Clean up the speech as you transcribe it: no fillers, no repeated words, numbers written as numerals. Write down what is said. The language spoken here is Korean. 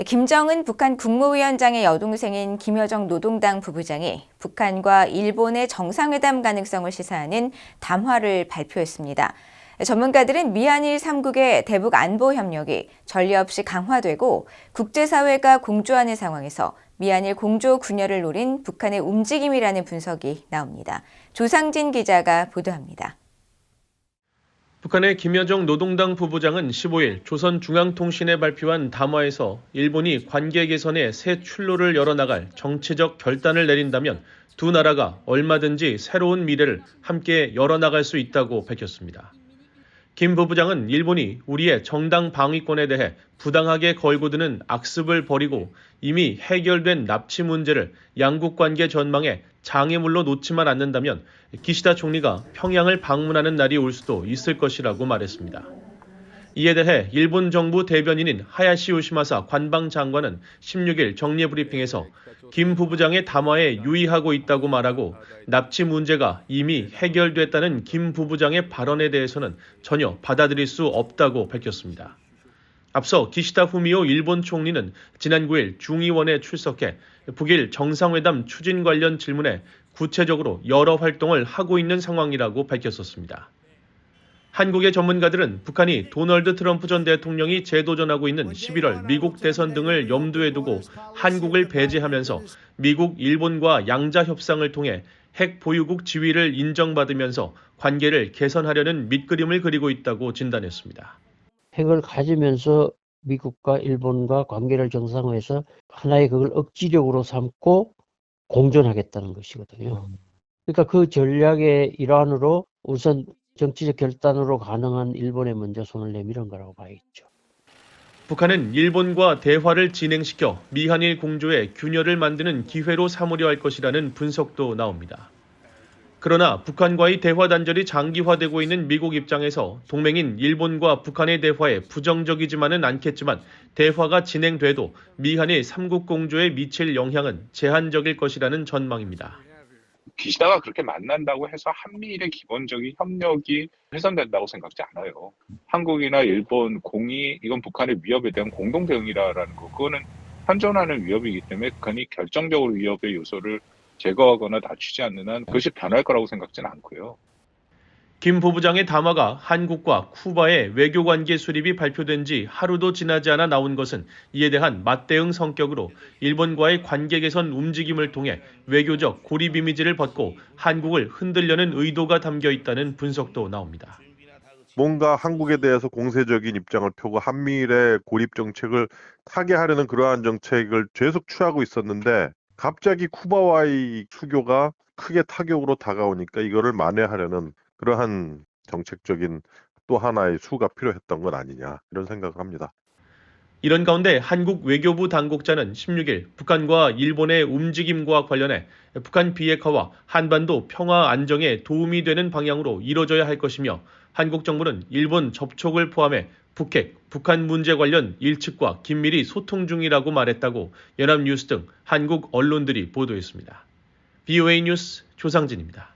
김정은 북한 국무위원장의 여동생인 김여정 노동당 부부장이 북한과 일본의 정상회담 가능성을 시사하는 담화를 발표했습니다. 전문가들은 미한일 3국의 대북 안보 협력이 전례 없이 강화되고 국제사회가 공조하는 상황에서 미한일 공조 분열을 노린 북한의 움직임이라는 분석이 나옵니다. 조상진 기자가 보도합니다. 북한의 김여정 노동당 부부장은 15일 조선중앙통신에 발표한 담화에서 일본이 관계 개선에 새 출로를 열어나갈 정치적 결단을 내린다면 두 나라가 얼마든지 새로운 미래를 함께 열어나갈 수 있다고 밝혔습니다. 김 부부장은 일본이 우리의 정당 방위권에 대해 부당하게 걸고 드는 악습을 버리고 이미 해결된 납치 문제를 양국 관계 전망에 장애물로 놓지만 않는다면 기시다 총리가 평양을 방문하는 날이 올 수도 있을 것이라고 말했습니다. 이에 대해 일본 정부 대변인인 하야시 요시마사 관방장관은 16일 정례 브리핑에서 김 부부장의 담화에 유의하고 있다고 말하고 납치 문제가 이미 해결됐다는 김 부부장의 발언에 대해서는 전혀 받아들일 수 없다고 밝혔습니다. 앞서 기시다 후미오 일본 총리는 지난 9일 중의원에 출석해 북일 정상회담 추진 관련 질문에 구체적으로 여러 활동을 하고 있는 상황이라고 밝혔었습니다. 한국의 전문가들은 북한이 도널드 트럼프 전 대통령이 재도전하고 있는 11월 미국 대선 등을 염두에 두고 한국을 배제하면서 미국, 일본과 양자 협상을 통해 핵 보유국 지위를 인정받으면서 관계를 개선하려는 밑그림을 그리고 있다고 진단했습니다. 핵을 가지면서 미국과 일본과 관계를 정상화해서 하나의 그걸 억지력으로 삼고 공존하겠다는 것이거든요. 그러니까 그 전략의 일환으로 우선 정치적 결단으로 가능한 일본에 먼저 손을 내밀은 거라고 봐야겠죠. 북한은 일본과 대화를 진행시켜 미한일 공조의 균열을 만드는 기회로 삼으려 할 것이라는 분석도 나옵니다. 그러나 북한과의 대화 단절이 장기화되고 있는 미국 입장에서 동맹인 일본과 북한의 대화에 부정적이지만은 않겠지만 대화가 진행돼도 미한일 3국 공조에 미칠 영향은 제한적일 것이라는 전망입니다. 기시다가 그렇게 만난다고 해서 한미일의 기본적인 협력이 훼손된다고 생각지 않아요. 한국이나 일본, 공이 이건 북한의 위협에 대한 공동 대응이라는 거. 그거는 현존하는 위협이기 때문에 북한이 결정적으로 위협의 요소를 제거하거나 낮추지 않는 한 그것이 변할 거라고 생각지는 않고요. 김 부부장의 담화가 한국과 쿠바의 외교관계 수립이 발표된 지 하루도 지나지 않아 나온 것은 이에 대한 맞대응 성격으로 일본과의 관계 개선 움직임을 통해 외교적 고립 이미지를 벗고 한국을 흔들려는 의도가 담겨 있다는 분석도 나옵니다. 뭔가 한국에 대해서 공세적인 입장을 펴고 한미일의 고립 정책을 타개하려는 그러한 정책을 계속 취하고 있었는데 갑자기 쿠바와의 수교가 크게 타격으로 다가오니까 이거를 만회하려는 그러한 정책적인 또 하나의 수가 필요했던 건 아니냐 이런 생각을 합니다. 이런 가운데 한국 외교부 당국자는 16일 북한과 일본의 움직임과 관련해 북한 비핵화와 한반도 평화 안정에 도움이 되는 방향으로 이뤄져야 할 것이며 한국 정부는 일본 접촉을 포함해 북핵, 북한 문제 관련 일측과 긴밀히 소통 중이라고 말했다고 연합뉴스 등 한국 언론들이 보도했습니다. BOA 뉴스 조상진입니다.